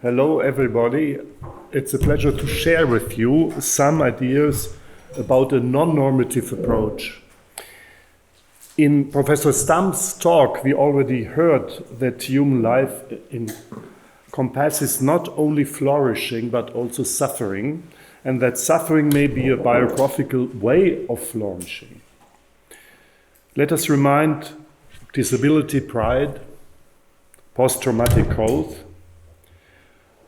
Hello everybody. It's a pleasure to share with you some ideas about a non-normative approach. In Professor Stump's talk, we already heard that human life encompasses not only flourishing but also suffering, and that suffering may be a biographical way of flourishing. Let us remind disability pride, post-traumatic growth,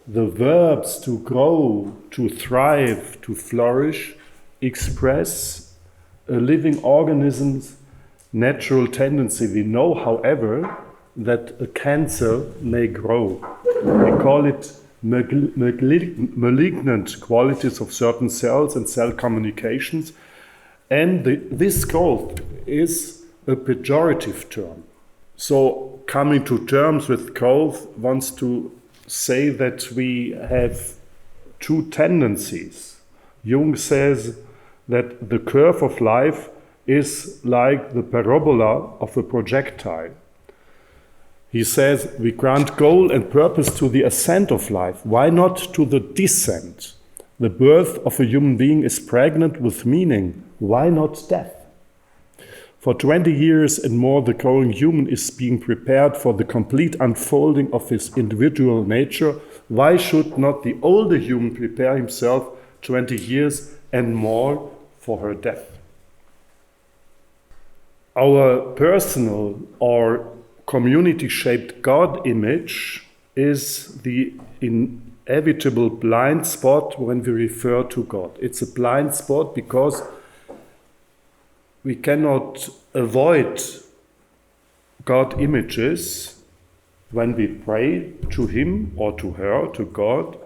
the verbs to grow, to thrive, to flourish express a living organism's natural tendency. We know, however, that a cancer may grow. We call it malignant qualities of certain cells and cell communications. And this growth is a pejorative term. So coming to terms with growth wants to say that we have two tendencies. Jung says that the curve of life is like the parabola of a projectile. He says we grant goal and purpose to the ascent of life. Why not to the descent? The birth of a human being is pregnant with meaning. Why not death? For 20 years and more, the growing human is being prepared for the complete unfolding of his individual nature. Why should not the older human prepare himself 20 years and more for her death? Our personal or community-shaped God image is the inevitable blind spot when we refer to God. It's a blind spot because we cannot avoid God images when we pray to Him or to her, to God,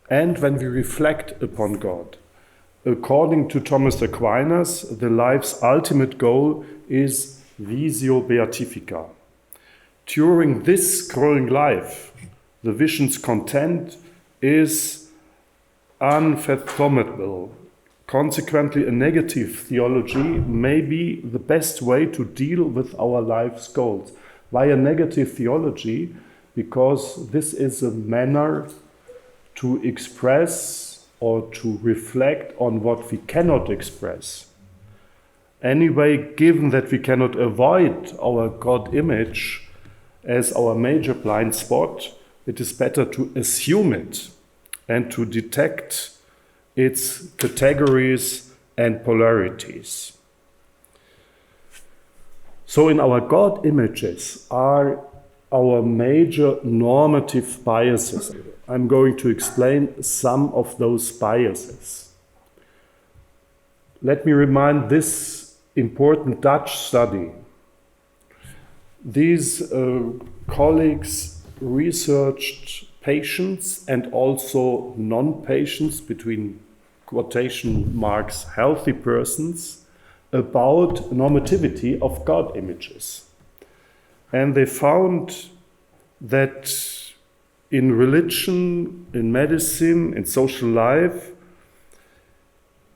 and when we reflect upon God. According to Thomas Aquinas, the life's ultimate goal is visio beatifica. During this growing life, the vision's content is unfathomable. Consequently, a negative theology may be the best way to deal with our life's goals. Why a negative theology? Because this is a manner to express or to reflect on what we cannot express. Anyway, given that we cannot avoid our God image as our major blind spot, it is better to assume it and to detect its categories and polarities. So in our God images are our major normative biases. I'm going to explain some of those biases. Let me remind this important Dutch study. These colleagues researched patients and also non-patients, between quotation marks, healthy persons, about normativity of God images. And they found that in religion, in medicine, in social life,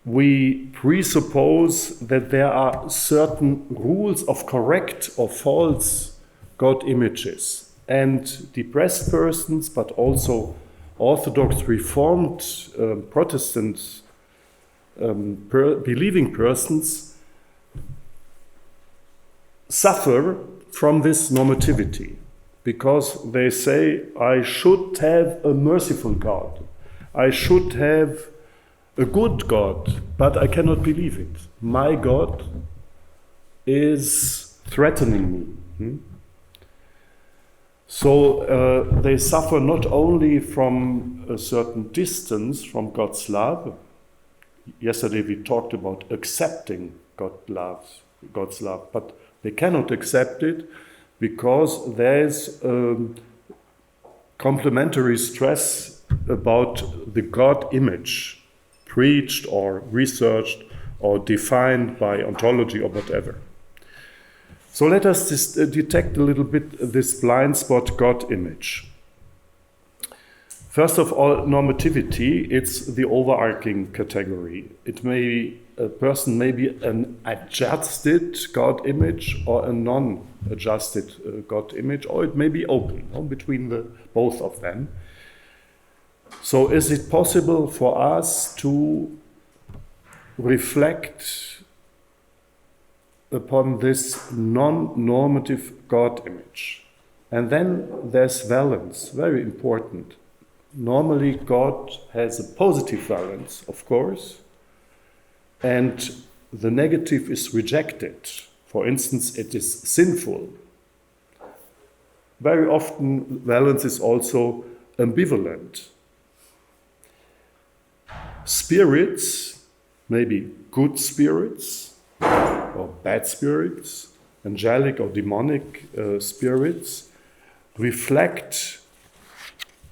we presuppose that there are certain rules of correct or false God images. And depressed persons, but also Orthodox, Reformed, Protestant believing persons suffer from this normativity because they say, I should have a merciful God. I should have a good God, but I cannot believe it. My God is threatening me. So they suffer not only from a certain distance from God's love. Yesterday we talked about accepting God's love, but they cannot accept it because there's complementary stress about the God image preached or researched or defined by ontology or whatever. So let us detect a little bit this blind spot God image. First of all, normativity, it's the overarching category. A person may be an adjusted God image or a non-adjusted God image, or it may be open between both of them. So is it possible for us to reflect upon this non-normative God image? And then there's valence, very important. Normally God has a positive valence, of course, and the negative is rejected. For instance, it is sinful. Very often valence is also ambivalent. Spirits, maybe good spirits or bad spirits, angelic or demonic spirits, reflect,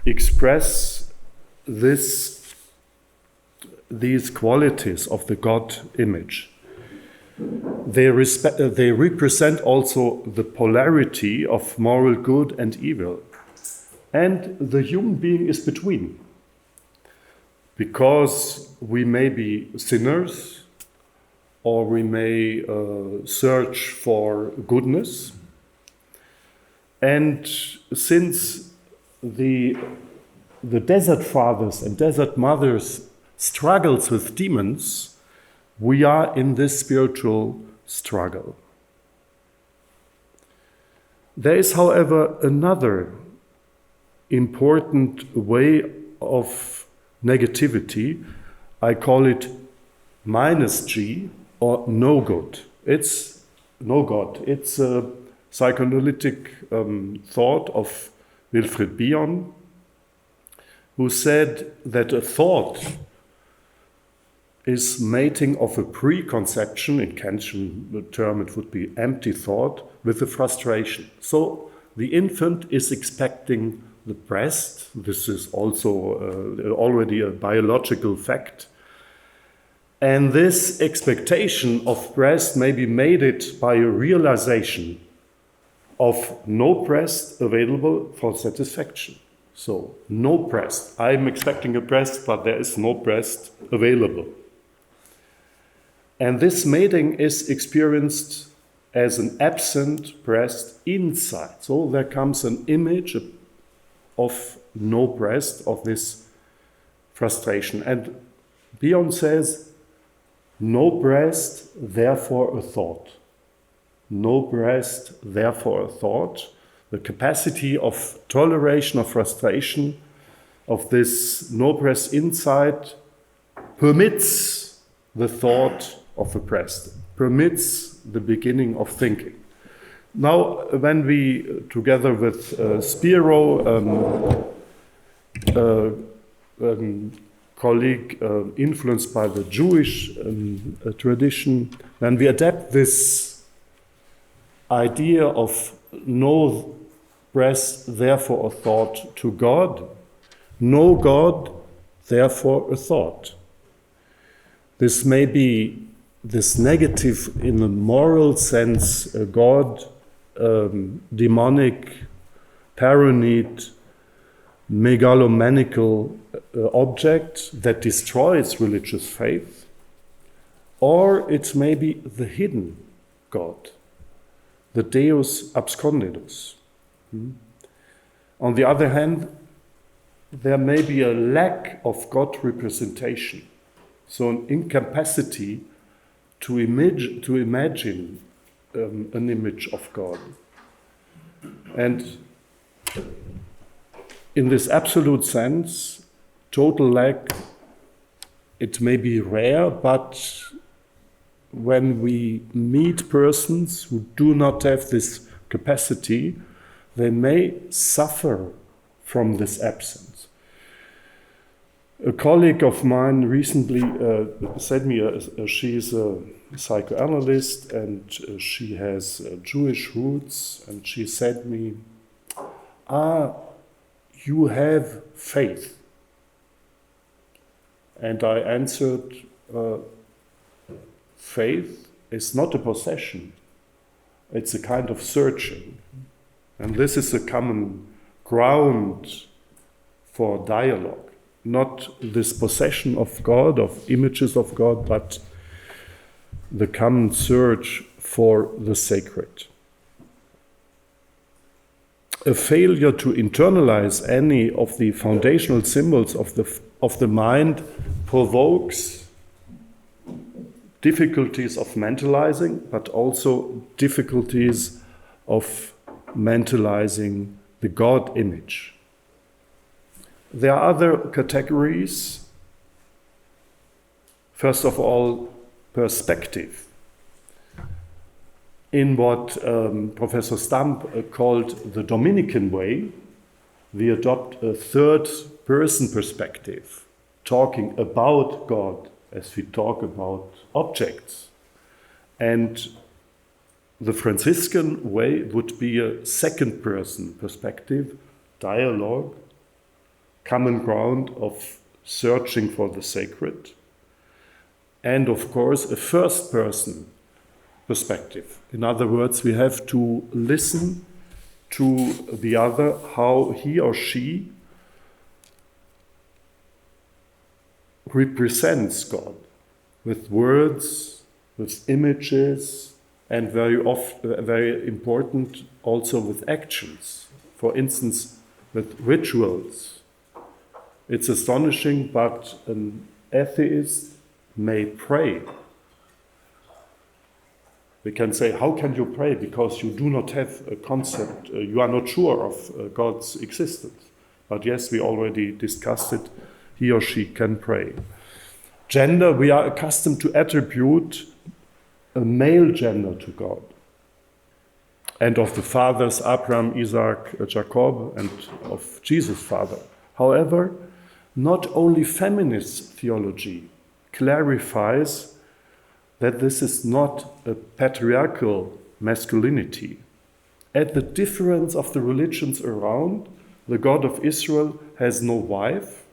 express these qualities of the God image. They represent also the polarity of moral good and evil. And the human being is between. Because we may be sinners, or we may search for goodness. And since the desert fathers and desert mothers struggles with demons, we are in this spiritual struggle. There is, however, another important way of negativity. I call it -G, or no good. It's no God. It's a psychoanalytic thought of Wilfred Bion, who said that a thought is mating of a preconception, in Kantian term it would be empty thought, with a frustration. So the infant is expecting the breast. This is also already a biological fact. And this expectation of breast may be mated by a realization of no breast available for satisfaction. So, no breast. I'm expecting a breast, but there is no breast available. And this mating is experienced as an absent breast inside. So there comes an image of no breast, of this frustration. And Bion says, no breast, therefore a thought. No breast, therefore a thought. The capacity of toleration of frustration of this no breast inside permits the thought of a breast, permits the beginning of thinking. Now, when we, together with Spiro, colleague influenced by the Jewish tradition, when we adapt this idea of no breast, therefore a thought, to God, no God, therefore a thought. This may be this negative in a moral sense, a God, demonic, paranoid, megalomaniacal object that destroys religious faith, or it may be the hidden God, the Deus abscondidus. On the other hand, there may be a lack of God representation, so an incapacity to imagine an image of God. And in this absolute sense, total lack, it may be rare, but when we meet persons who do not have this capacity, they may suffer from this absence. A colleague of mine recently said me, she is a psychoanalyst and she has Jewish roots, and she said me, you have faith. And I answered, faith is not a possession, it's a kind of searching. And this is a common ground for dialogue. Not this possession of God, of images of God, but the common search for the sacred. a failure to internalize any of the foundational symbols of the mind provokes difficulties of mentalizing, but also difficulties of mentalizing the God image. There are other categories. First of all, perspective. In what Professor Stamp called the Dominican way, we adopt a third-person perspective, talking about God as we talk about objects. And the Franciscan way would be a second-person perspective, dialogue, common ground of searching for the sacred, and of course a first-person perspective. In other words, we have to listen to the other, how he or she represents God with words, with images, and very important also with actions. For instance, with rituals. It's astonishing, but an atheist may pray. We can say, how can you pray? Because you do not have a concept, you are not sure of God's existence. But yes, we already discussed it, he or she can pray. Gender, we are accustomed to attribute a male gender to God. And of the fathers, Abraham, Isaac, Jacob, and of Jesus' father. However, not only feminist theology clarifies that this is not a patriarchal masculinity. At the difference of the religions around, the God of Israel has no wife.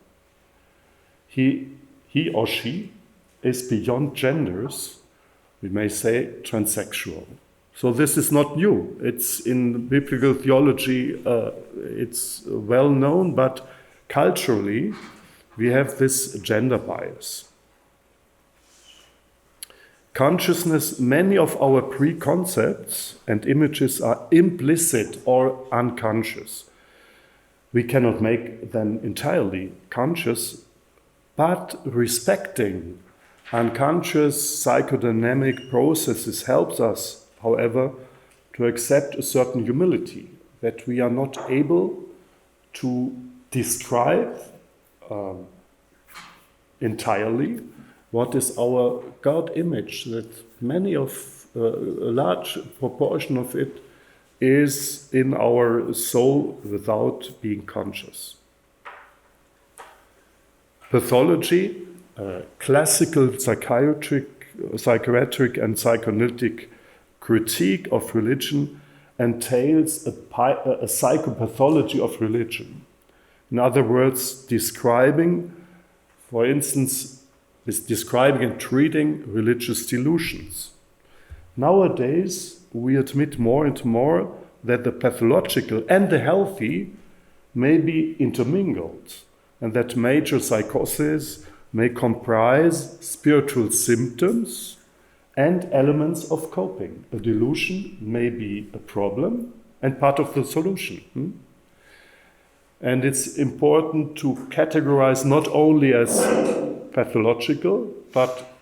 He or she is beyond genders, we may say transsexual. So this is not new. It's in biblical theology, it's well known, but culturally we have this gender bias. Consciousness, many of our preconcepts and images are implicit or unconscious. We cannot make them entirely conscious, but respecting unconscious psychodynamic processes helps us, however, to accept a certain humility, that we are not able to describe entirely what is our God image, that many of, a large proportion of it is in our soul without being conscious. Pathology, classical psychiatric and psychoanalytic critique of religion entails a psychopathology of religion. In other words, describing, for instance, is describing and treating religious delusions. Nowadays, we admit more and more that the pathological and the healthy may be intermingled, and that major psychosis may comprise spiritual symptoms and elements of coping. A delusion may be a problem and part of the solution. And it's important to categorize not only as pathological, but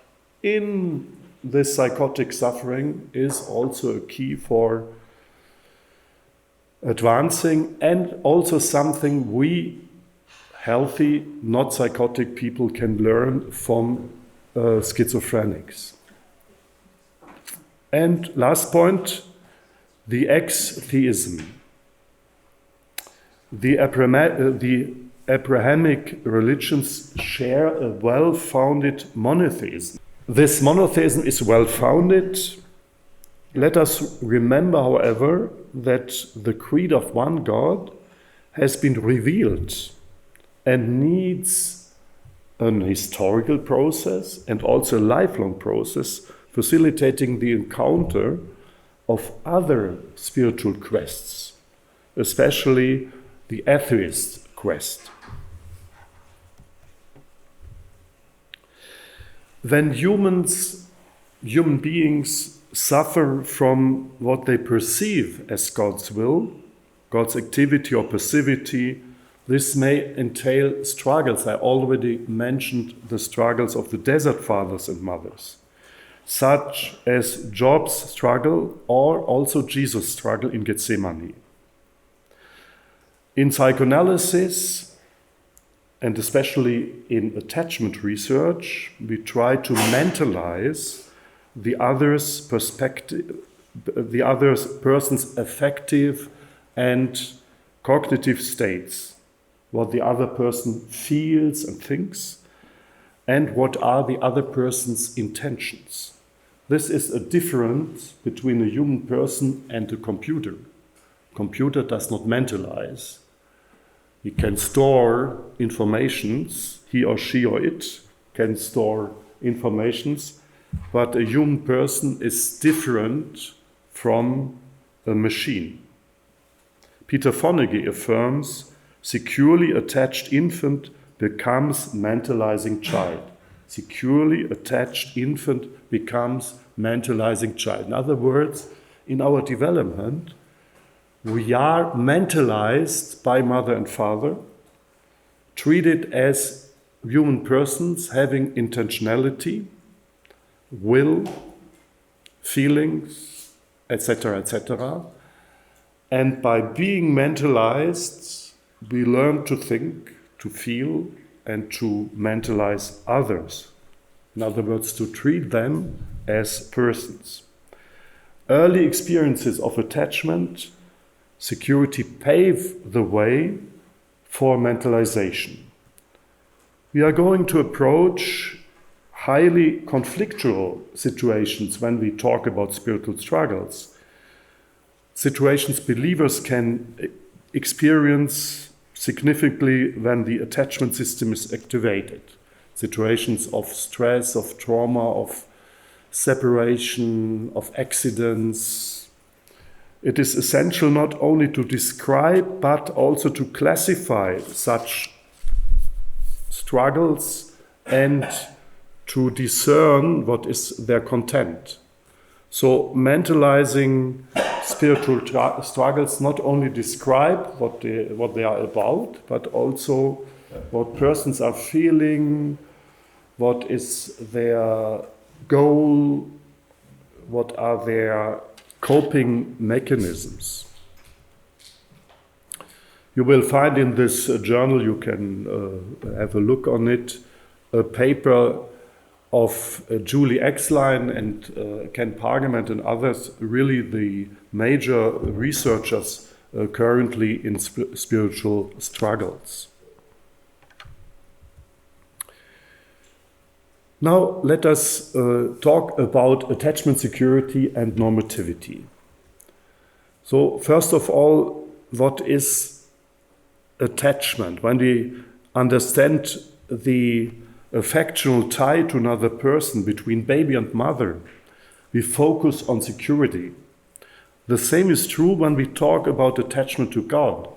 in this psychotic suffering is also a key for advancing, and also something we healthy, not psychotic people can learn from schizophrenics. And last point, the ex-theism. The Abrahamic religions share a well-founded monotheism. This monotheism is well-founded. Let us remember, however, that the creed of one God has been revealed and needs an historical process and also a lifelong process facilitating the encounter of other spiritual quests, especially the atheist quest. When human beings suffer from what they perceive as God's will, God's activity or passivity. This may entail struggles. I already mentioned the struggles of the desert fathers and mothers, such as Job's struggle or also Jesus' struggle in Gethsemane. In psychoanalysis, and especially in attachment research, we try to mentalize the other's perspective, the other person's affective and cognitive states, what the other person feels and thinks, and what are the other person's intentions. This is a difference between a human person and a computer. Computer does not mentalize. He can store informations, he or she or it can store informations, but a human person is different from a machine. Peter Fonagy affirms, securely attached infant becomes mentalizing child. Securely attached infant becomes mentalizing child. In other words, in our development, we are mentalized by mother and father, treated as human persons having intentionality, will, feelings, etc., etc. And by being mentalized, we learn to think, to feel, and to mentalize others. In other words, to treat them as persons. Early experiences of attachment, security pave the way for mentalization. We are going to approach highly conflictual situations when we talk about spiritual struggles. Situations believers can experience significantly when the attachment system is activated. Situations of stress, of trauma, of separation, of accidents. It is essential not only to describe but also to classify such struggles and to discern what is their content. So mentalizing spiritual struggles not only describe what they are about, but also what persons are feeling, what is their goal, what are their coping mechanisms. You will find in this journal, you can have a look on it, a paper of Julie Exline and Ken Pargament and others, really the major researchers currently in spiritual struggles. Now let us talk about attachment security and normativity. So first of all, what is attachment? When we understand the affectional tie to another person between baby and mother, we focus on security. The same is true when we talk about attachment to God.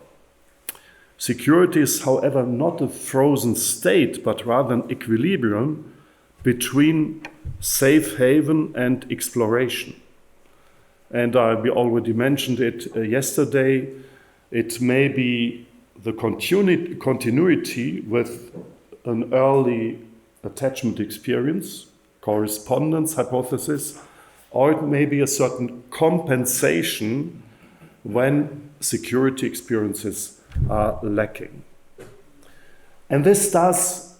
Security is, however, not a frozen state, but rather an equilibrium between safe haven and exploration. And we already mentioned it yesterday. It may be the continuity with an early attachment experience, correspondence hypothesis, or it may be a certain compensation when security experiences are lacking. And this thus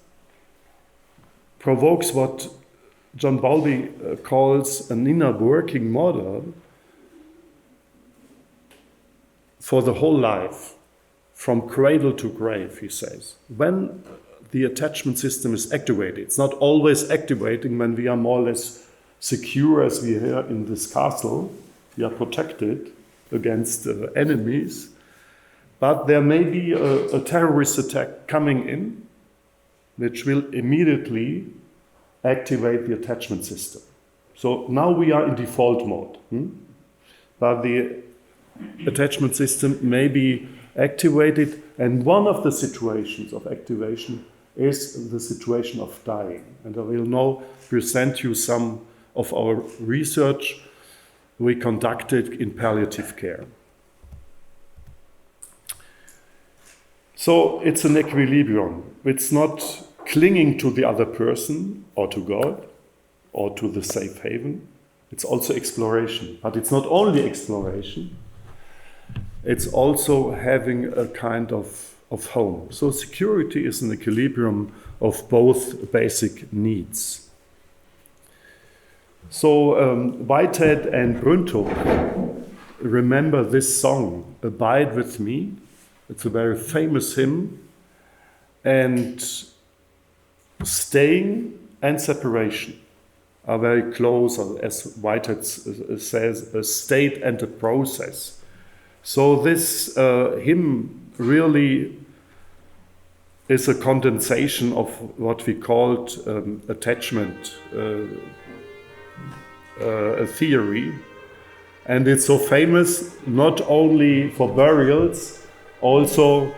provokes what John Bowlby calls an inner working model for the whole life, from cradle to grave, he says. When the attachment system is activated, it's not always activating when we are more or less secure as we are in this castle, we are protected against enemies, but there may be a terrorist attack coming in which will immediately activate the attachment system. So now we are in default mode, but the attachment system may be activated, and one of the situations of activation is the situation of dying. And I will now present you some of our research we conducted in palliative care. So it's an equilibrium. It's not clinging to the other person or to God or to the safe haven. It's also exploration. But it's not only exploration, it's also having a kind of home. So security is an equilibrium of both basic needs. So Whitehead and Brüntow remember this song, Abide With Me. It's a very famous hymn. And staying and separation are very close, as Whitehead says, a state and a process. So this hymn really is a condensation of what we called attachment a theory. And it's so famous not only for burials, also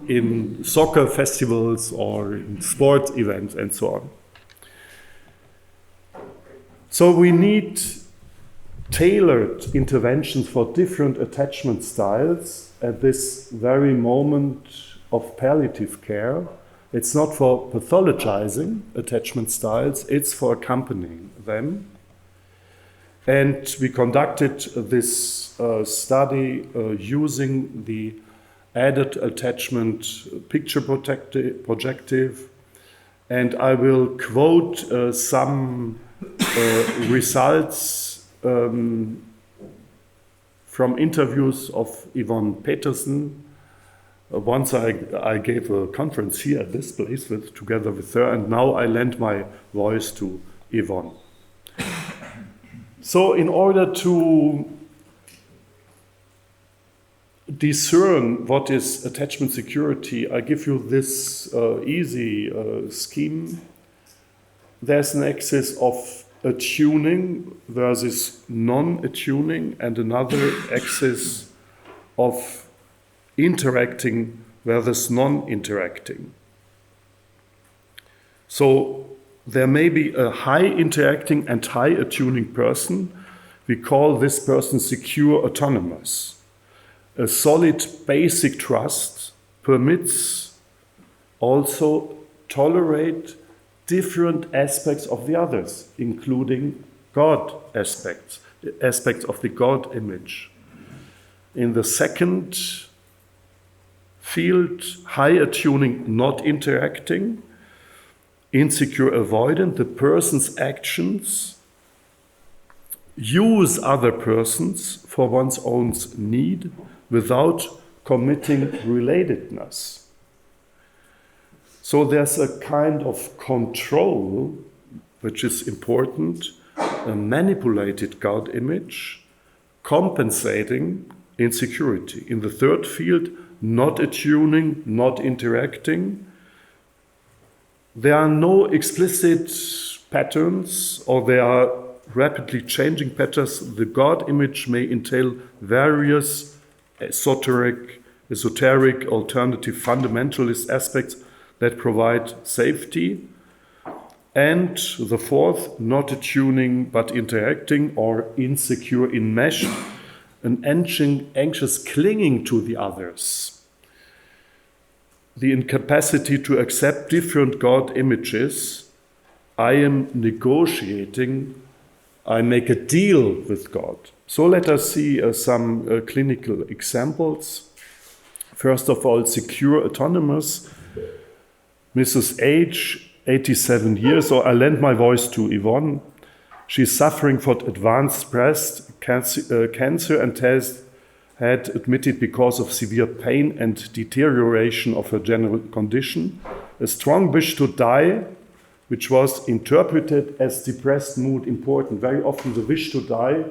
in soccer festivals or in sports events and so on. So we need tailored interventions for different attachment styles at this very moment of palliative care. It's not for pathologizing attachment styles, it's for accompanying them. And we conducted this study using the added attachment picture projective, and I will quote some results from interviews of Yvonne Peterson. Once I gave a conference here at this place together with her, and now I lend my voice to Yvonne. So in order to discern what is attachment security, I give you this easy scheme. There's an axis of attuning versus non-attuning, and another axis of interacting versus non-interacting. So there may be a high interacting and high attuning person. We call this person secure autonomous. A solid basic trust permits also tolerate different aspects of the others, including God aspects of the God image. In the second field, high attuning, not interacting, insecure avoidant, the person's actions use other persons for one's own need without committing relatedness. So there's a kind of control, which is important, a manipulated God image, compensating insecurity. In the third field, not attuning, not interacting. There are no explicit patterns, or there are rapidly changing patterns. The God image may entail various esoteric, alternative, fundamentalist aspects that provide safety. And the fourth, not attuning but interacting, or insecure, enmeshed, an anxious clinging to the others. The incapacity to accept different God images. I am negotiating, I make a deal with God. So let us see some clinical examples. First of all, secure autonomous. Mrs. H, 87 years, so I lend my voice to Yvonne. She's suffering from advanced breast cancer and has had admitted because of severe pain and deterioration of her general condition. A strong wish to die, which was interpreted as depressed mood, important. Very often the wish to die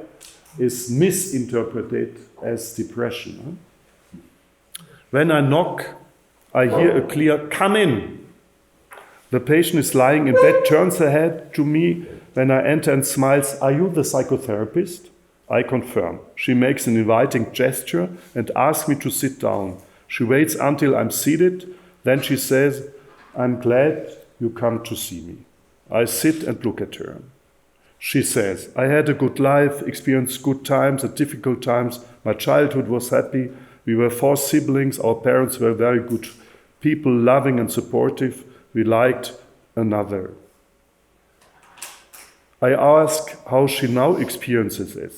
is misinterpreted as depression. When I knock, I hear a clear, "Come in." The patient is lying in bed, turns her head to me when I enter and smiles. "Are you the psychotherapist?" I confirm. She makes an inviting gesture and asks me to sit down. She waits until I'm seated. Then she says, "I'm glad you come to see me." I sit and look at her. She says, "I had a good life, experienced good times and difficult times. My childhood was happy. We were 4 siblings. Our parents were very good people, loving and supportive. We liked another. I ask how she now experiences it.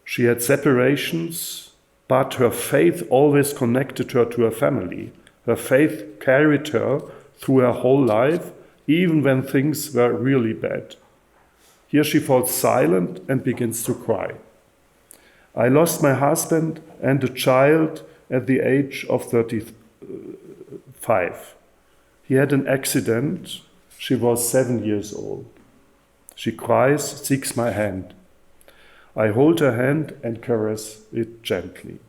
She had separations, but her faith always connected her to her family. Her faith carried her through her whole life, even when things were really bad. Here she falls silent and begins to cry. I lost my husband and a child at the age of 35. He had an accident. She was 7 years old. She cries, seeks my hand. I hold her hand and caress it gently.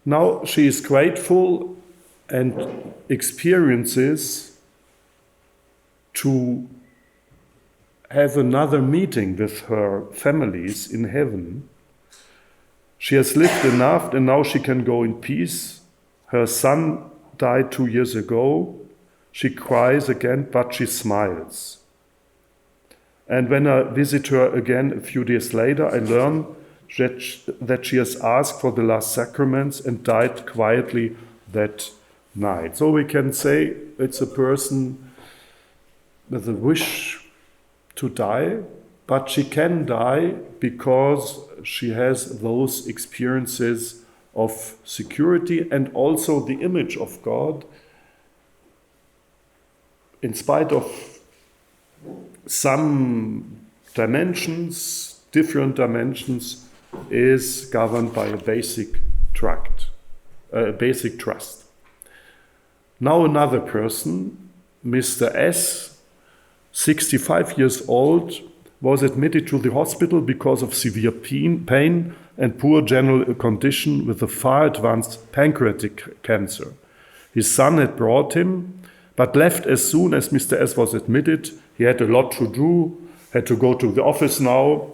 Now she is grateful and experiences to have another meeting with her families in heaven. She has lived enough and now she can go in peace. Her son died 2 years ago. She cries again, but she smiles. And when I visit her again a few days later, I learn that she has asked for the last sacraments and died quietly that night. So we can say it's a person with a wish to die, but she can die because she has those experiences of security and also the image of God, in spite of some dimensions, different dimensions, is governed by a basic trust. Now another person, Mr. S, 65 years old, was admitted to the hospital because of severe pain and poor general condition with a far advanced pancreatic cancer. His son had brought him, but left as soon as Mr. S was admitted. He had a lot to do, had to go to the office now,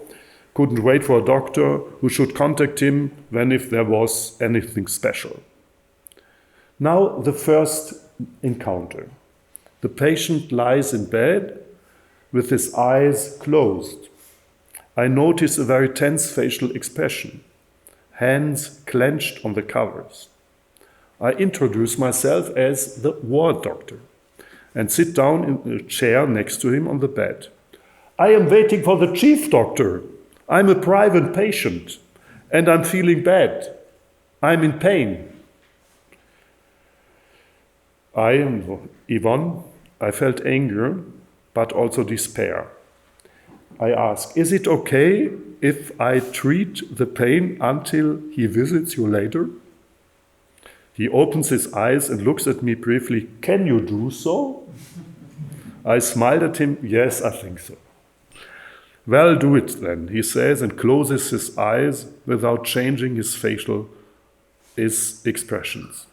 couldn't wait for a doctor who should contact him if there was anything special. Now the first encounter. The patient lies in bed with his eyes closed. I notice a very tense facial expression, hands clenched on the covers. I introduce myself as the ward doctor and sit down in a chair next to him on the bed. I am waiting for the chief doctor. I'm a private patient and I'm feeling bad. I'm in pain. I am Yvonne. I felt anger, but also despair. I ask, is it okay if I treat the pain until he visits you later? He opens his eyes and looks at me briefly. Can you do so? I smiled at him. Yes, I think so. Well, do it then, he says, and closes his eyes without changing his facial expressions.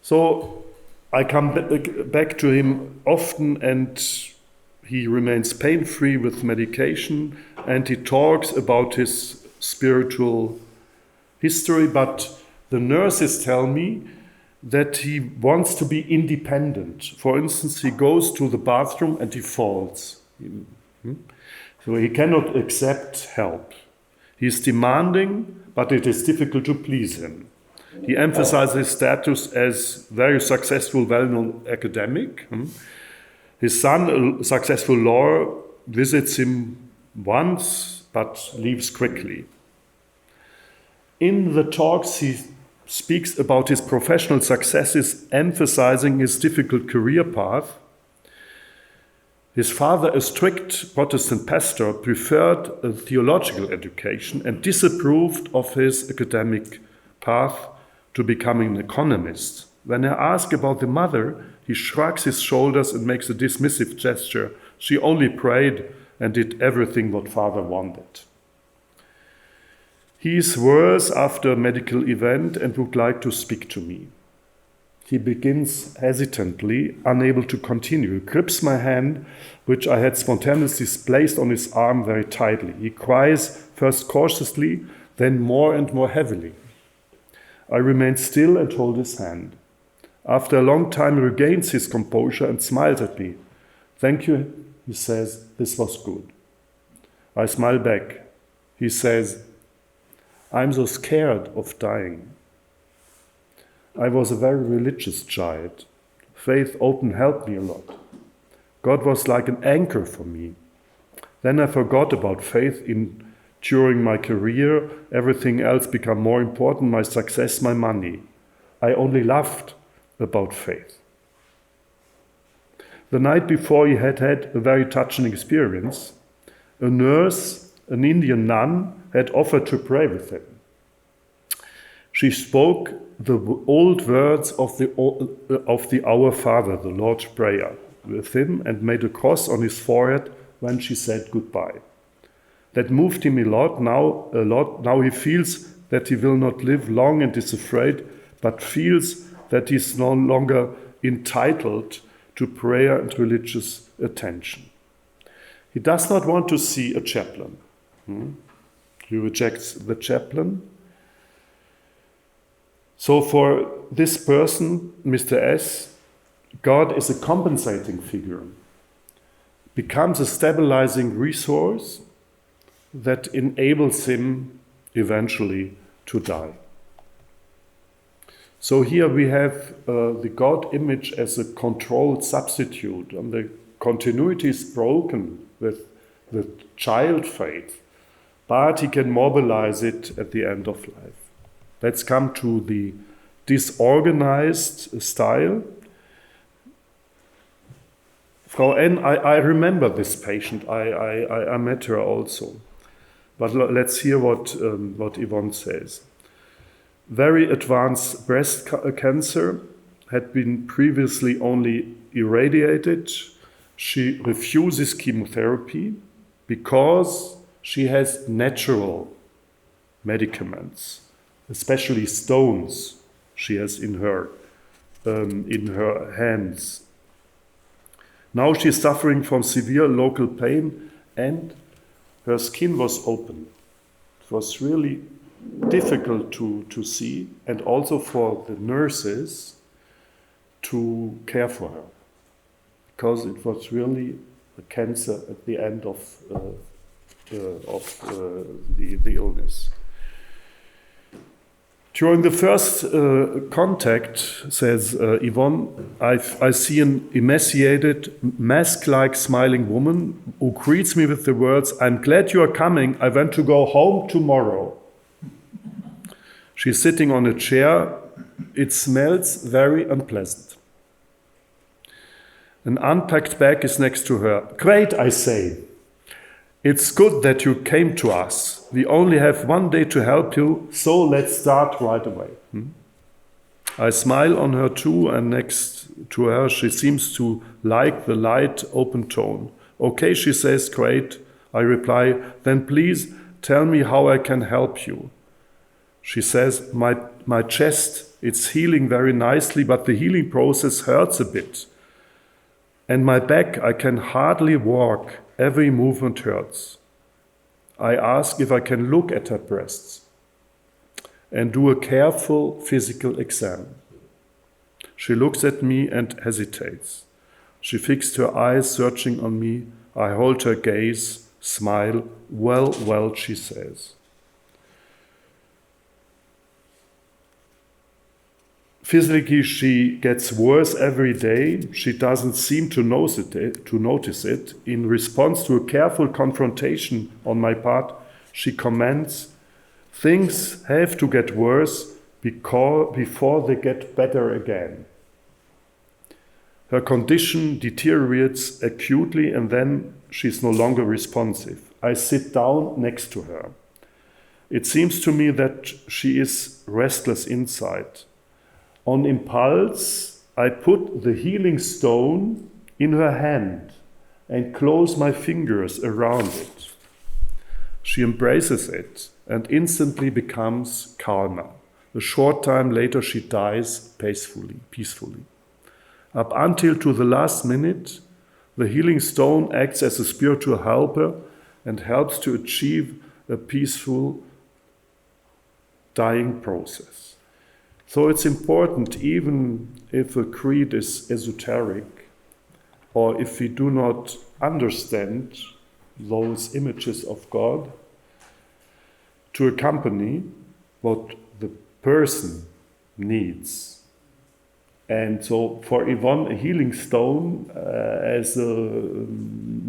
So I come back to him often, and he remains pain-free with medication, and he talks about his spiritual history, but the nurses tell me that he wants to be independent. For instance, he goes to the bathroom and he falls. So he cannot accept help. He is demanding, but it is difficult to please him. He emphasizes his status as very successful, well-known academic. His son, a successful lawyer, visits him once, but leaves quickly. In the talks, he speaks about his professional successes, emphasizing his difficult career path. His father, a strict Protestant pastor, preferred a theological education and disapproved of his academic path to becoming an economist. When I ask about the mother, he shrugs his shoulders and makes a dismissive gesture. She only prayed and did everything what father wanted. He is worse after a medical event and would like to speak to me. He begins hesitantly, unable to continue. He grips my hand, which I had spontaneously placed on his arm very tightly. He cries, first cautiously, then more and more heavily. I remain still and hold his hand. After a long time, he regains his composure and smiles at me. Thank you, he says, this was good. I smile back. He says, "I'm so scared of dying. I was a very religious child. Faith often helped me a lot. God was like an anchor for me. Then I forgot about faith during my career. Everything else became more important, my success, my money. I only laughed about faith." The night before, he had had a very touching experience. A nurse, an Indian nun, had offered to pray with him. She spoke the old words of the Our Father, the Lord's Prayer, with him and made a cross on his forehead when she said goodbye. That moved him a lot. Now he feels that he will not live long and is afraid, but feels that he is no longer entitled to prayer and religious attention. He does not want to see a chaplain. He rejects the chaplain. So for this person, Mr. S, God is a compensating figure, becomes a stabilizing resource that enables him eventually to die. So here we have the God image as a controlled substitute, and the continuity is broken with the child faith, but he can mobilize it at the end of life. Let's come to the disorganized style. Frau N, I remember this patient. I met her also. But let's hear what Yvonne says. Very advanced breast cancer, had been previously only irradiated. She refuses chemotherapy because she has natural medicaments, especially stones she has in her hands. Now she's suffering from severe local pain and her skin was open. It was really difficult to see, and also for the nurses to care for her, because it was really a cancer at the end of the illness. During the first contact, says Yvonne, I see an emaciated, mask-like smiling woman who greets me with the words, "I'm glad you are coming. I want to go home tomorrow." She's sitting on a chair. It smells very unpleasant. An unpacked bag is next to her. "Great," I say. "It's good that you came to us. We only have one day to help you, so let's start right away." I smile on her too, and next to her she seems to like the light, open tone. "Okay," she says, "great." I reply, "Then please tell me how I can help you." She says, my chest, it's healing very nicely, but the healing process hurts a bit. And my back, I can hardly walk. Every movement hurts." I ask if I can look at her breasts and do a careful physical exam. She looks at me and hesitates. She fixed her eyes searching on me. I hold her gaze, smile. Well, she says. Physically, she gets worse every day. She doesn't seem to notice it. In response to a careful confrontation on my part, she comments, "Things have to get worse before they get better again." Her condition deteriorates acutely and then she's no longer responsive. I sit down next to her. It seems to me that she is restless inside. On impulse, I put the healing stone in her hand and close my fingers around it. She embraces it and instantly becomes calmer. A short time later, she dies peacefully. Up until to the last minute, the healing stone acts as a spiritual helper and helps to achieve a peaceful dying process. So it's important, even if a creed is esoteric, or if we do not understand those images of God, to accompany what the person needs. And so for Yvonne, a healing stone as a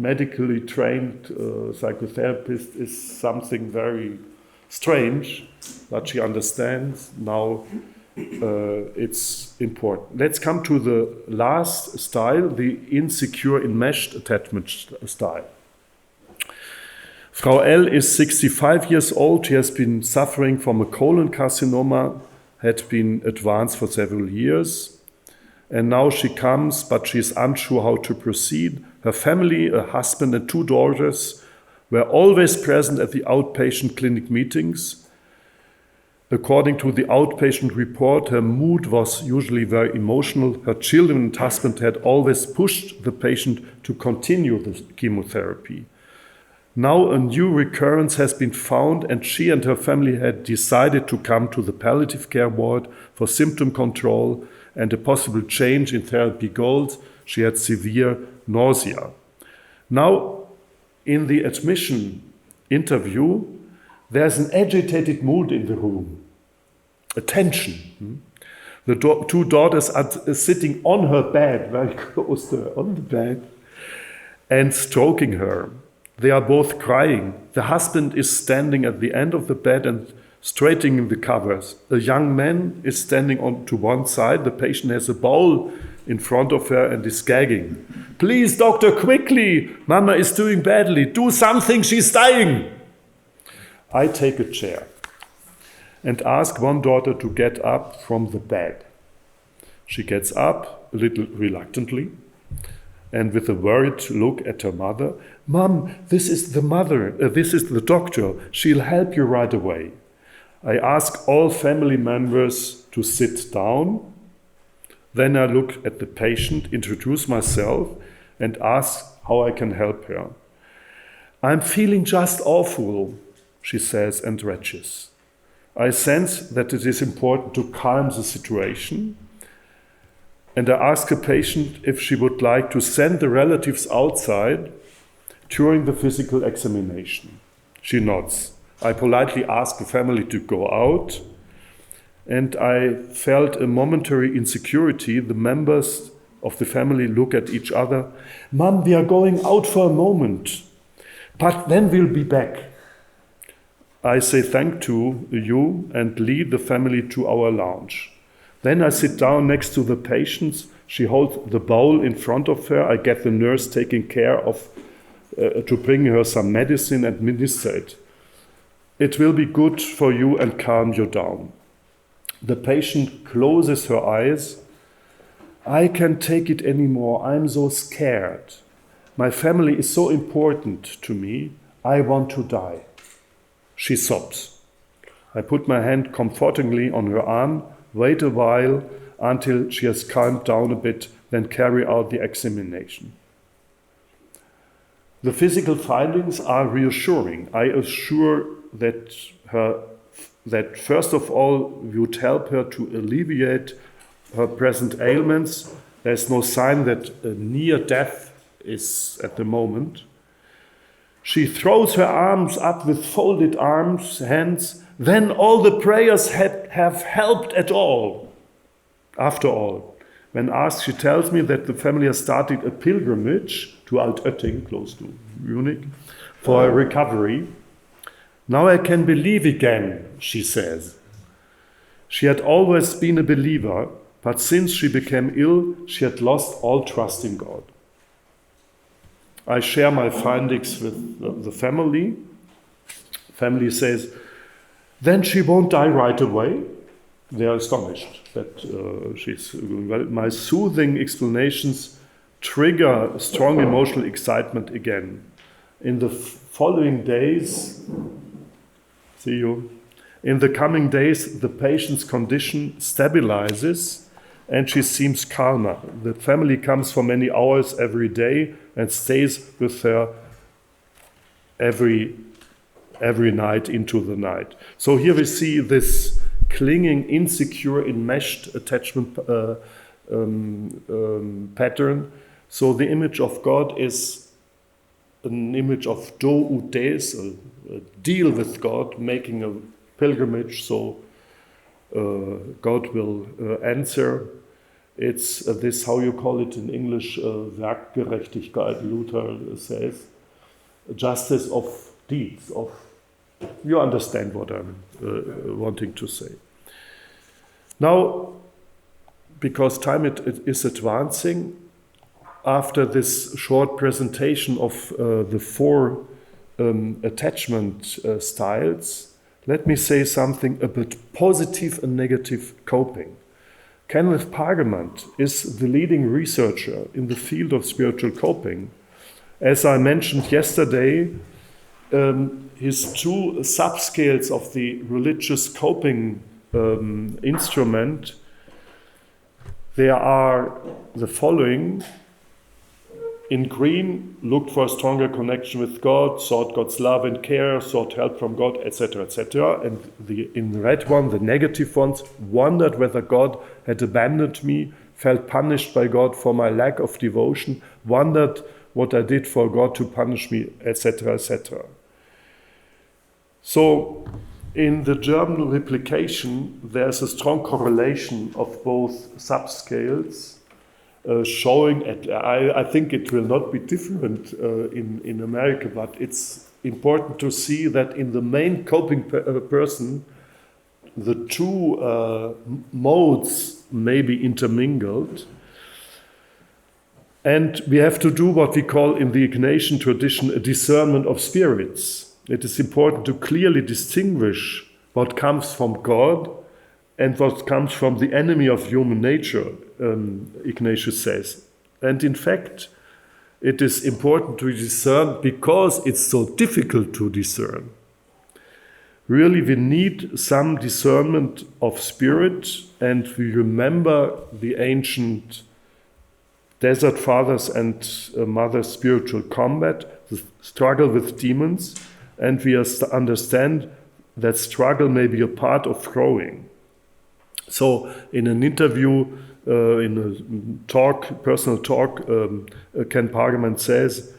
medically trained psychotherapist is something very strange, but she understands now it's important. Let's come to the last style, the insecure enmeshed attachment style. Frau L is 65 years old. She has been suffering from a colon carcinoma, had been advanced for several years. And now she comes, but she is unsure how to proceed. Her family, a husband and 2 daughters, were always present at the outpatient clinic meetings. According to the outpatient report, her mood was usually very emotional. Her children and husband had always pushed the patient to continue the chemotherapy. Now a new recurrence has been found, and she and her family had decided to come to the palliative care ward for symptom control and a possible change in therapy goals. She had severe nausea. Now, in the admission interview, there's an agitated mood in the room, a tension. The 2 daughters are sitting on her bed, very close to her, on the bed, and stroking her. They are both crying. The husband is standing at the end of the bed and straightening the covers. A young man is standing on to one side. The patient has a bowl in front of her and is gagging. "Please, doctor, quickly! Mama is doing badly. Do something, she's dying!" I take a chair and ask one daughter to get up from the bed. She gets up, a little reluctantly, and with a worried look at her mother. "Mom, this is the doctor. She'll help you right away." I ask all family members to sit down. Then I look at the patient, introduce myself, and ask how I can help her. "I'm feeling just awful," she says, and retches. I sense that it is important to calm the situation, and I ask the patient if she would like to send the relatives outside during the physical examination. She nods. I politely ask the family to go out, and I felt a momentary insecurity. The members of the family look at each other. "Mom, we are going out for a moment, but then we'll be back." I say thank to you and lead the family to our lounge. Then I sit down next to the patients. She holds the bowl in front of her. I get the nurse taking care of to bring her some medicine and administer it. "It will be good for you and calm you down." The patient closes her eyes. "I can't take it anymore. I'm so scared. My family is so important to me. I want to die." She sobs. I put my hand comfortingly on her arm, wait a while until she has calmed down a bit, then carry out the examination. The physical findings are reassuring. I assure that first of all would help her to alleviate her present ailments. There's no sign that a near death is at the moment. She throws her arms up with folded hands. Then all the prayers have helped at all. After all, when asked, she tells me that the family has started a pilgrimage to Altötting, close to Munich, for a recovery. "Now I can believe again," she says. She had always been a believer, but since she became ill, she had lost all trust in God. I share my findings with the family. Family says, "Then she won't die right away?" They are astonished that she's doing well. My soothing explanations trigger strong emotional excitement again. In the following days, in the coming days, the patient's condition stabilizes and she seems calmer. The family comes for many hours every day and stays with her every night into the night. So here we see this clinging, insecure, enmeshed attachment pattern. So the image of God is an image of do ut des, a deal with God, making a pilgrimage, so God will answer. It's this, how you call it in English, Werkgerechtigkeit, Luther says, justice of deeds, of, you understand what I'm wanting to say. Now, because time it is advancing, after this short presentation of the 4 attachment styles, let me say something about positive and negative coping. Kenneth Pargament is the leading researcher in the field of spiritual coping. As I mentioned yesterday, his 2 subscales of the religious coping instrument, they are the following. In green, looked for a stronger connection with God, sought God's love and care, sought help from God, etc., etc. And in the red one, the negative ones, wondered whether God had abandoned me, felt punished by God for my lack of devotion, wondered what I did for God to punish me, etc., etc. So, in the German replication, there's a strong correlation of both subscales, showing, I think it will not be different in America, but it's important to see that in the main coping person, the 2 modes may be intermingled. And we have to do what we call in the Ignatian tradition a discernment of spirits. It is important to clearly distinguish what comes from God and what comes from the enemy of human nature, Ignatius says. And in fact, it is important to discern because it's so difficult to discern. Really, we need some discernment of spirit, and we remember the ancient Desert Fathers and Mothers' spiritual combat, the struggle with demons, and we understand that struggle may be a part of growing. So in an interview, in a talk, personal talk, Ken Pargament says,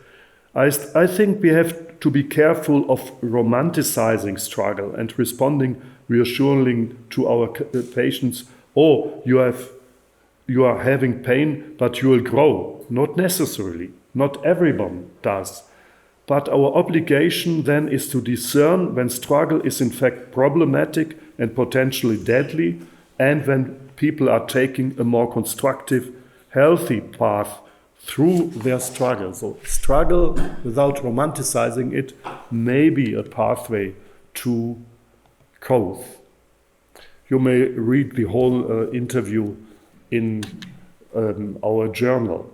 I think we have to be careful of romanticizing struggle and responding reassuringly to our patients, oh, you are having pain, but you will grow. Not necessarily. Not everyone does. But our obligation then is to discern when struggle is in fact problematic and potentially deadly, and when people are taking a more constructive, healthy path through their struggle. So struggle, without romanticizing it, may be a pathway to growth. You may read the whole interview in our journal.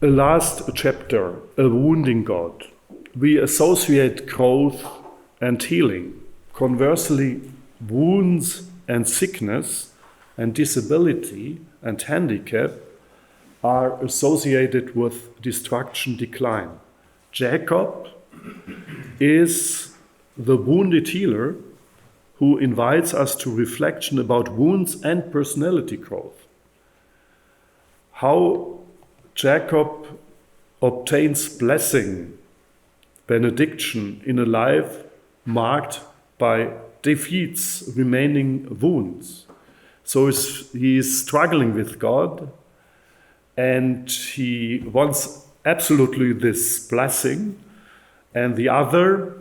A last chapter, A Wounding God. We associate growth and healing. Conversely, wounds and sickness and disability and handicap are associated with destruction, decline. Jacob is the wounded healer who invites us to reflection about wounds and personality growth. How Jacob obtains blessing, benediction in a life marked by defeats, remaining wounds. So he is struggling with God, and he wants absolutely this blessing, and the other,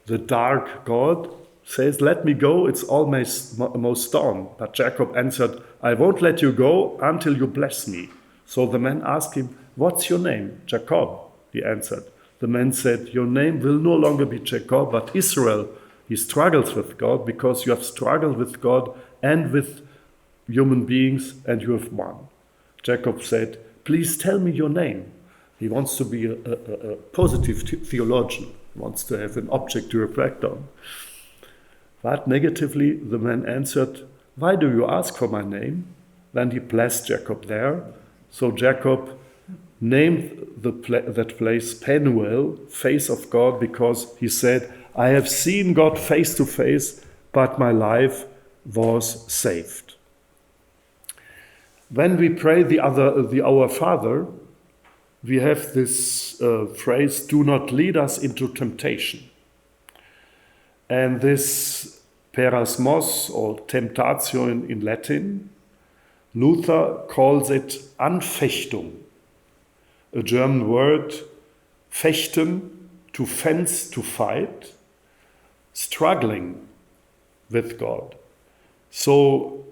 the dark God, says, let me go, it's almost dawn. But Jacob answered, I won't let you go until you bless me. So the man asked him, what's your name? Jacob, he answered. The man said, your name will no longer be Jacob, but Israel. He struggles with God because you have struggled with God and with human beings, and you have won. Jacob said, please tell me your name. He wants to be a positive theologian. He wants to have an object to reflect on. But negatively, the man answered, why do you ask for my name? Then he blessed Jacob there. So Jacob named that place Penuel, face of God, because he said, I have seen God face to face, but my life was saved. when we pray the Our Father, we have this phrase, "Do not lead us into temptation." And this perasmos, or temptatio in Latin, Luther calls it Anfechtung, a German word, fechten, to fence, to fight, struggling with God. So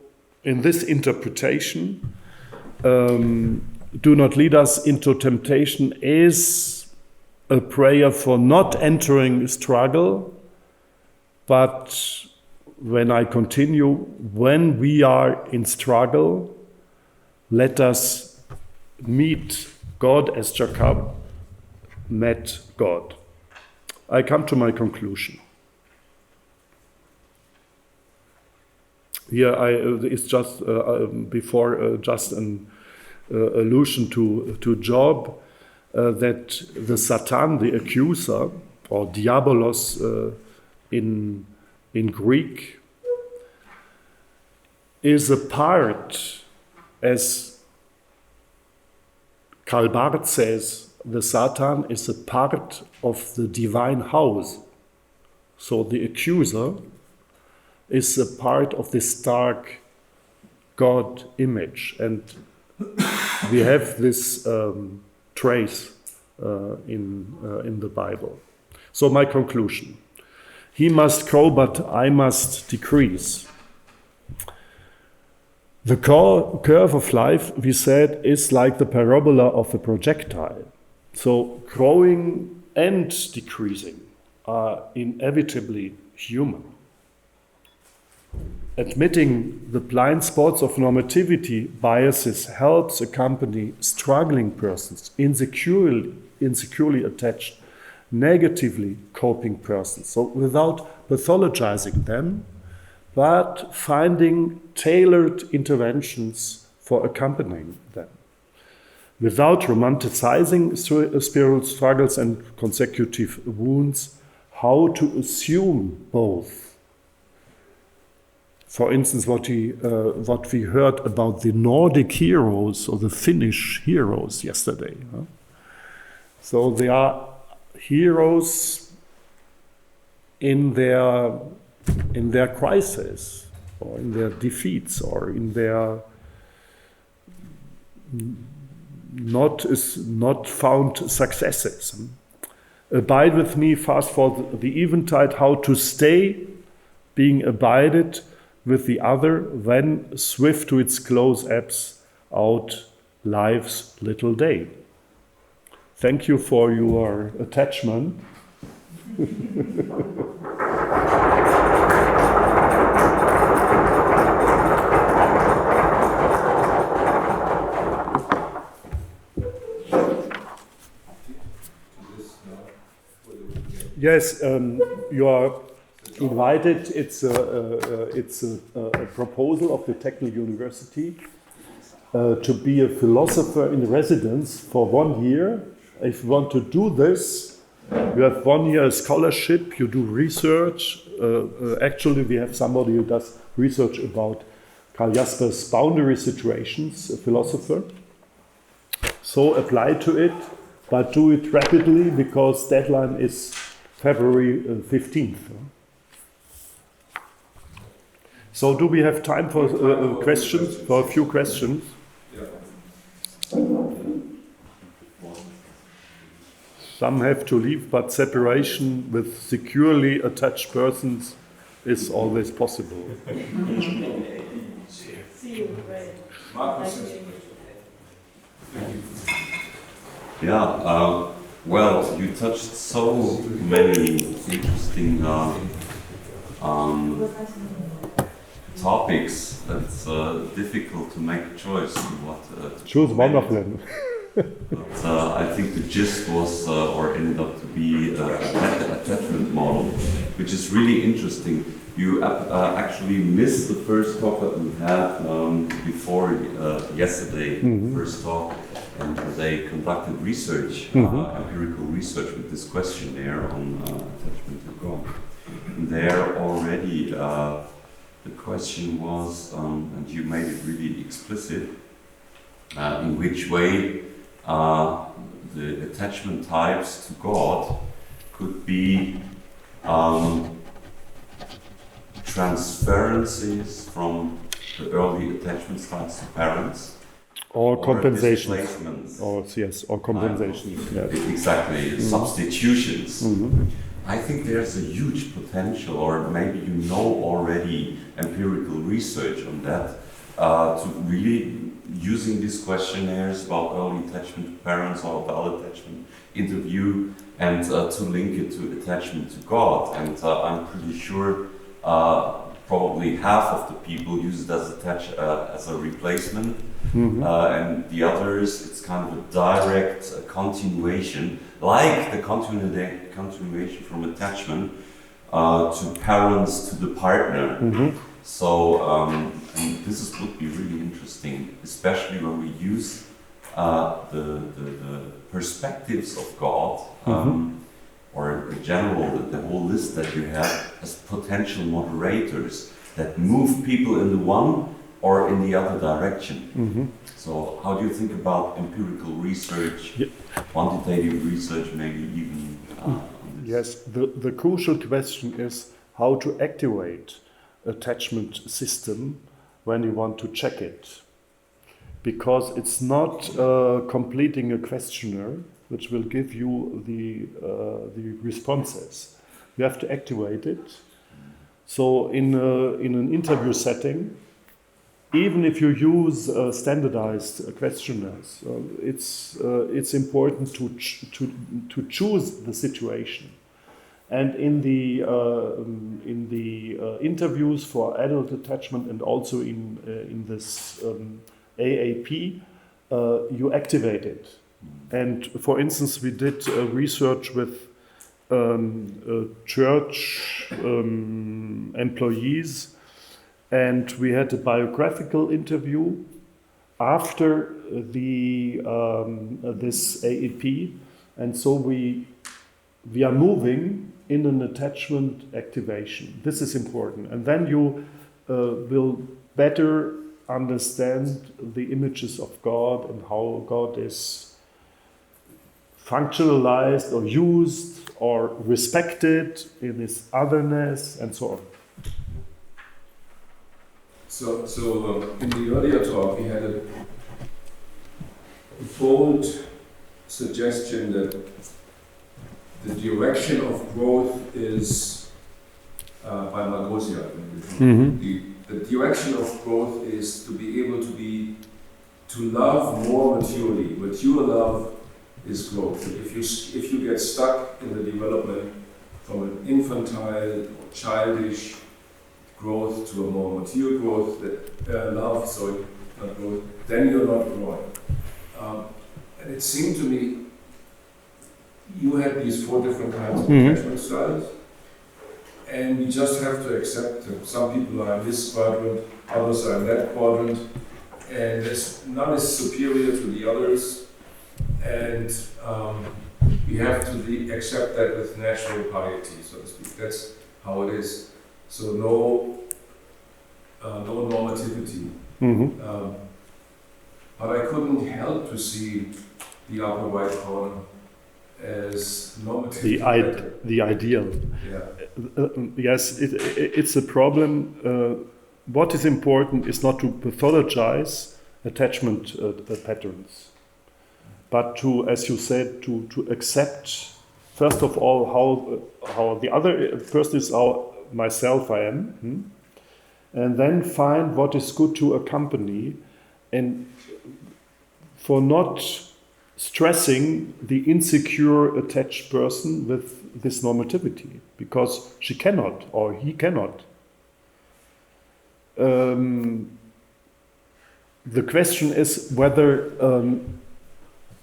in this interpretation, do not lead us into temptation is a prayer for not entering struggle, but when I continue, when we are in struggle, let us meet God as Jacob met God. I come to my conclusion. Here it's just before just an allusion to Job, that the Satan, the accuser, or diabolos in Greek, is a part, as Karl Barth says, the Satan is a part of the divine house. So the accuser is a part of this dark God image. And we have this trace in the Bible. So my conclusion: he must grow, but I must decrease. The curve of life, we said, is like the parabola of a projectile. So growing and decreasing are inevitably human. Admitting the blind spots of normativity biases helps accompany struggling persons, insecurely attached, negatively coping persons. So without pathologizing them, but finding tailored interventions for accompanying them. Without romanticizing spiritual struggles and consecutive wounds, how to assume both. For instance, what we heard about the Nordic heroes or the Finnish heroes yesterday. Huh? So they are heroes in their crisis, or in their defeats, or in their not found successes. Abide with me, fast for the eventide, how to stay being abided with the other when swift to its close ebbs out life's little day. Thank you for your attachment. Yes, you are invited. It's a proposal of the Technical University to be a philosopher in residence for 1 year. If you want to do this, you have 1 year scholarship, you do research. Actually, we have somebody who does research about Karl Jasper's boundary situations, a philosopher. So apply to it, but do it rapidly because deadline is February 15th. So do we have time for questions, for a few questions? Some have to leave, but separation with securely attached persons is always possible. Yeah, well, you touched so many interesting topics that it's difficult to make a choice on what to choose one of them. But I think the gist was, or ended up to be, attachment model, which is really interesting. You actually missed the first talk that we had before yesterday, first talk, and they conducted research, empirical research with this questionnaire on attachment to God. And there already the question was, and you made it really explicit, in which way the attachment types to God could be transferences from the early attachment styles to parents, or compensations, displacements, or compensations. Exactly, substitutions. I think there's a huge potential, or maybe you know already empirical research on that, to really using these questionnaires about early attachment to parents or adult attachment interview, and to link it to attachment to God. And I'm pretty sure probably half of the people use it as a replacement, and the others, it's kind of a direct continuation, like the continuation from attachment to parents to the partner. So, and this would be really interesting, especially when we use the perspectives of God, or in general, the whole list that you have as potential moderators that move people in the one or in the other direction. So how do you think about empirical research, quantitative research, maybe even on this? Yes, the crucial question is how to activate attachment system when you want to check it. Because it's not completing a questionnaire which will give you the responses. You have to activate it. So in an interview setting, even if you use standardized questionnaires, it's important to choose the situation. And in the interviews for adult attachment, and also in this AAP, you activate it. And for instance, we did research with church employees, and we had a biographical interview after this AAP, and so we are moving in an attachment activation. This is important, and then you will better understand the images of God and how God is functionalized or used or respected in his otherness and so on. So in the earlier talk, we had a bold suggestion that the direction of growth is by Margosia. The direction of growth is to be able to love more maturely. Mature love is growth. If you get stuck in the development from an infantile or childish growth to a more mature growth, not growth, then you're not growing. And it seemed to me you had these 4 different kinds of attachment styles, and we just have to accept that some people are in this quadrant, others are in that quadrant, and none is superior to the others, and we have to accept that with natural piety, so to speak. That's how it is. So no normativity. But I couldn't help to see the upper right corner as normative. The ideal. Yeah. Yes, it's a problem. What is important is not to pathologize attachment patterns, but to, as you said, to accept first of all how the other person is, how myself I am, and then find what is good to accompany, and for not stressing the insecure attached person with this normativity, because she cannot or he cannot. The question is whether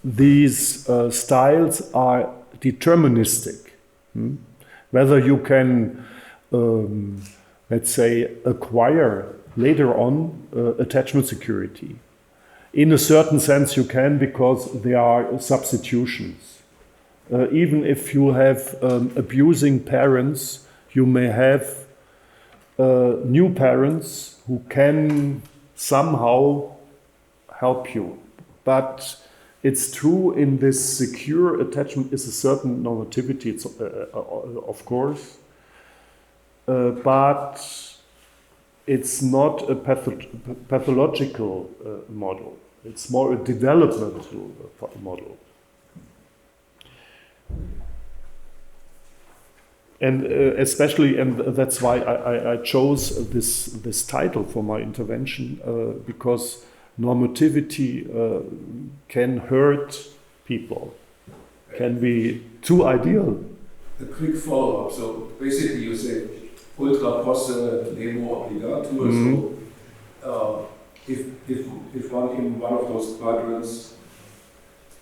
these styles are deterministic, whether you can, let's say, acquire later on attachment security. In a certain sense you can, because there are substitutions. Even if you have abusing parents, you may have new parents who can somehow help you but it's true in this secure attachment is a certain normativity, it's, of course, but it's not a pathological model. It's more a developmental model. And especially, and that's why I chose this title for my intervention, because normativity can hurt people, can be too ideal. A quick follow-up. So basically you say, ultra posse nemo obligatur. So if one in one of those quadrants,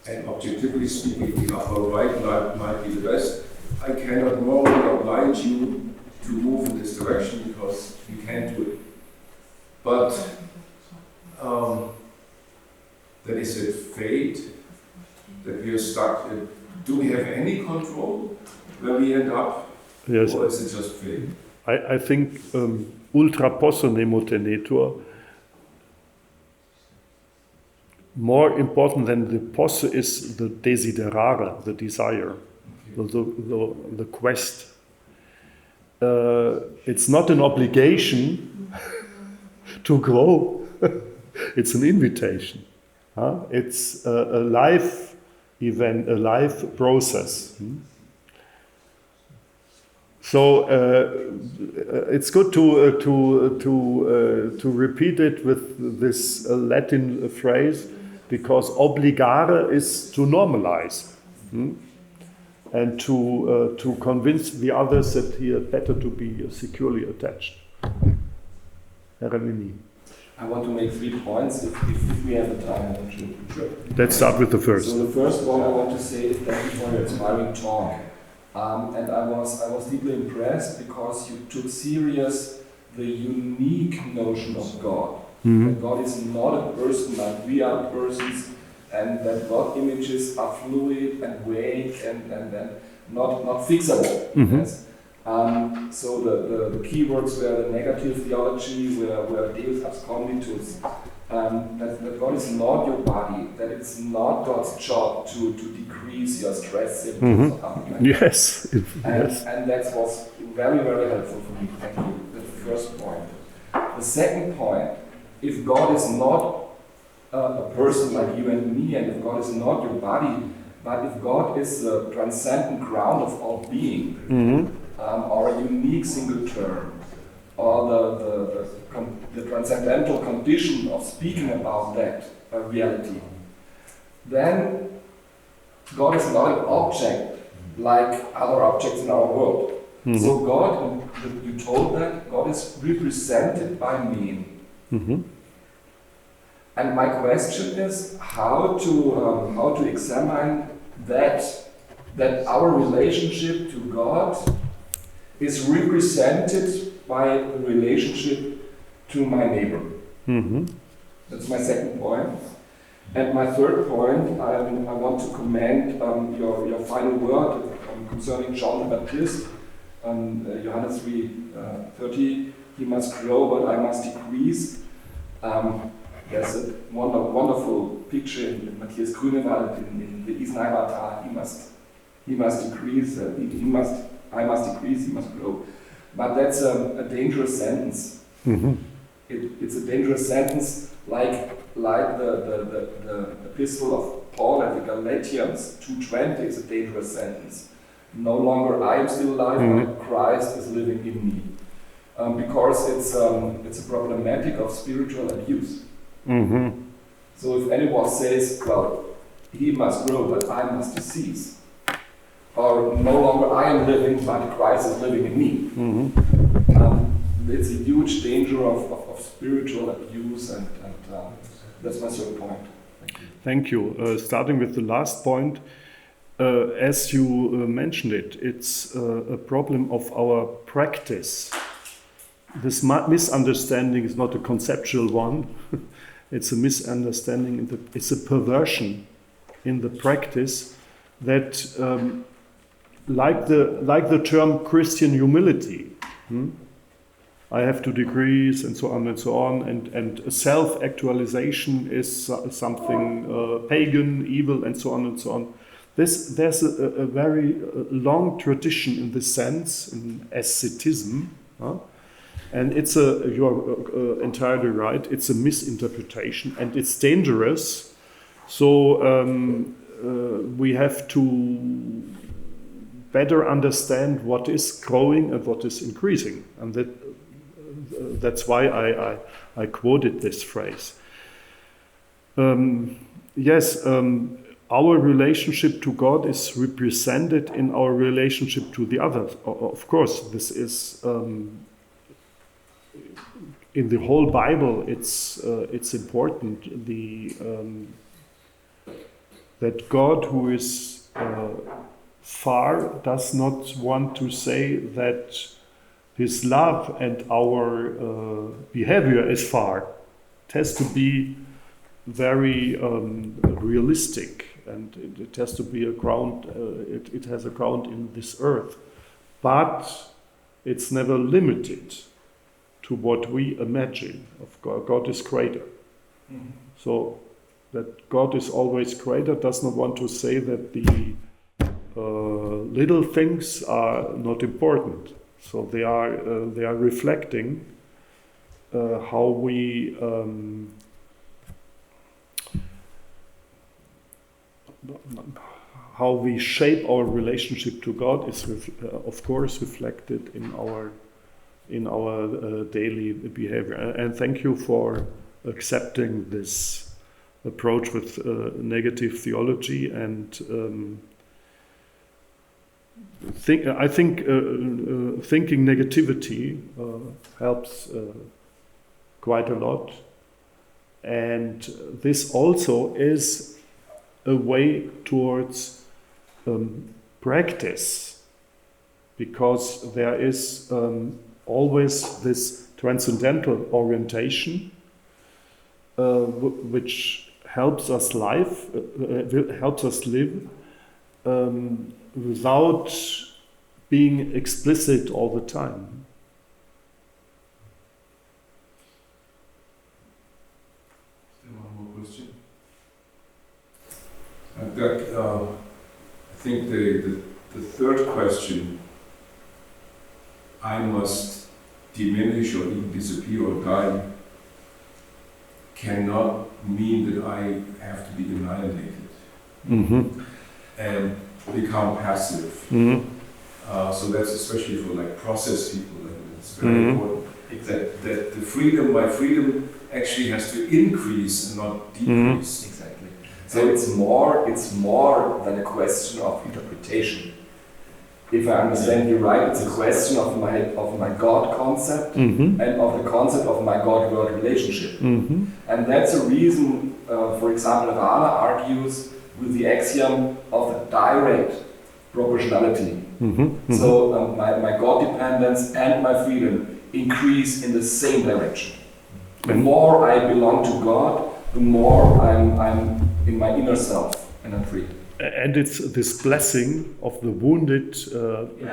and objectively speaking, the upper right might be the best, I cannot morally oblige you to move in this direction because you can't do it. But then is it fate that we are stuck in? Do we have any control where we end up? Yes. Or is it just fate? I think ultra posse nemo tenetur, more important than the posse is the desiderare, the desire, the quest. It's not an obligation to grow, it's an invitation. It's a life event, a life process. So it's good to repeat it with this Latin phrase, because obligare is to normalize, and to convince the others that he had better to be securely attached. Herr Remini. I want to make 3 points if we have the time. Sure. Let's start with the first. So the first one I want to say is thank you for your inspiring talk. And I was deeply impressed because you took serious the unique notion of God. That God is not a person like we are persons, and that God images are fluid and vague and not fixable. Yes? So the keywords were the negative theology, were Deus abs conditus, that God is not your body, that it's not God's job to decrease your stress symptoms or something like that. Yes. And that was very, very helpful for me. Thank you. That's the first point. The second point, if God is not a person like you and me, and if God is not your body, but if God is the transcendent ground of all being, or a unique single term, or the transcendental condition of speaking about that reality, then God is not an object like other objects in our world. So God, and you told that, God is represented by meaning. And my question is how to examine that our relationship to God is represented by a relationship to my neighbor. That's my second point. And my third point, I want to commend your final word concerning John the Baptist, Johannes 3:30. He must grow, but I must decrease. There's a wonderful picture in Matthias Grünewald in the Isenheimer Tal. He must decrease. I must decrease. He must grow. But that's a dangerous sentence. It's a dangerous sentence, like the epistle of Paul at the Galatians 2:20 is a dangerous sentence. No longer I am still alive, but Christ is living in me. Because it's a problematic of spiritual abuse. So if anyone says, well, he must grow, but I must cease, or no longer I am living, but Christ is living in me, it's a huge danger of spiritual abuse, and that's my third point. Thank you. Starting with the last point, as you mentioned it, it's a problem of our practice. This misunderstanding is not a conceptual one. It's a misunderstanding, it's a perversion in the practice that, like the term Christian humility, I have to decrease, and so on and so on. And self-actualization is something pagan, evil, and so on and so on. There's a very long tradition in this sense, in asceticism, and you're entirely right, it's a misinterpretation, and it's dangerous. So we have to better understand what is growing and what is increasing, and that's why I quoted this phrase. Yes. Our relationship to God is represented in our relationship to the others. Of course, this is in the whole Bible. It's important that God, who is far, does not want to say that His love and our behavior is far. It has to be very realistic. And it has to be a ground, it has a ground in this earth. But it's never limited to what we imagine of God. God is greater. Mm-hmm. So that God is always greater does not want to say that the little things are not important. So they are reflecting how we shape our relationship to God is, of course, reflected in our daily behavior. And thank you for accepting this approach with negative theology. And I think thinking negativity helps quite a lot. And this also is a way towards practice, because there is always this transcendental orientation which helps us live without being explicit all the time. I think the third question, I must diminish or even disappear or die, cannot mean that I have to be annihilated and become passive. So that's especially for like process people, and it's very important that my freedom actually has to increase and not decrease. Exactly. So it's more than a question of interpretation. If I understand you right, it's a question of my God concept and of the concept of my God-world relationship. And that's a reason, for example, Rana argues with the axiom of the direct proportionality. So my God dependence and my freedom increase in the same direction. The more I belong to God, the more I'm in my inner self and I'm free. And it's this blessing of the wounded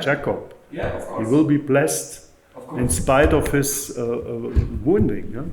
Jacob. Yeah, of course. He will be blessed in spite of his wounding. Yeah?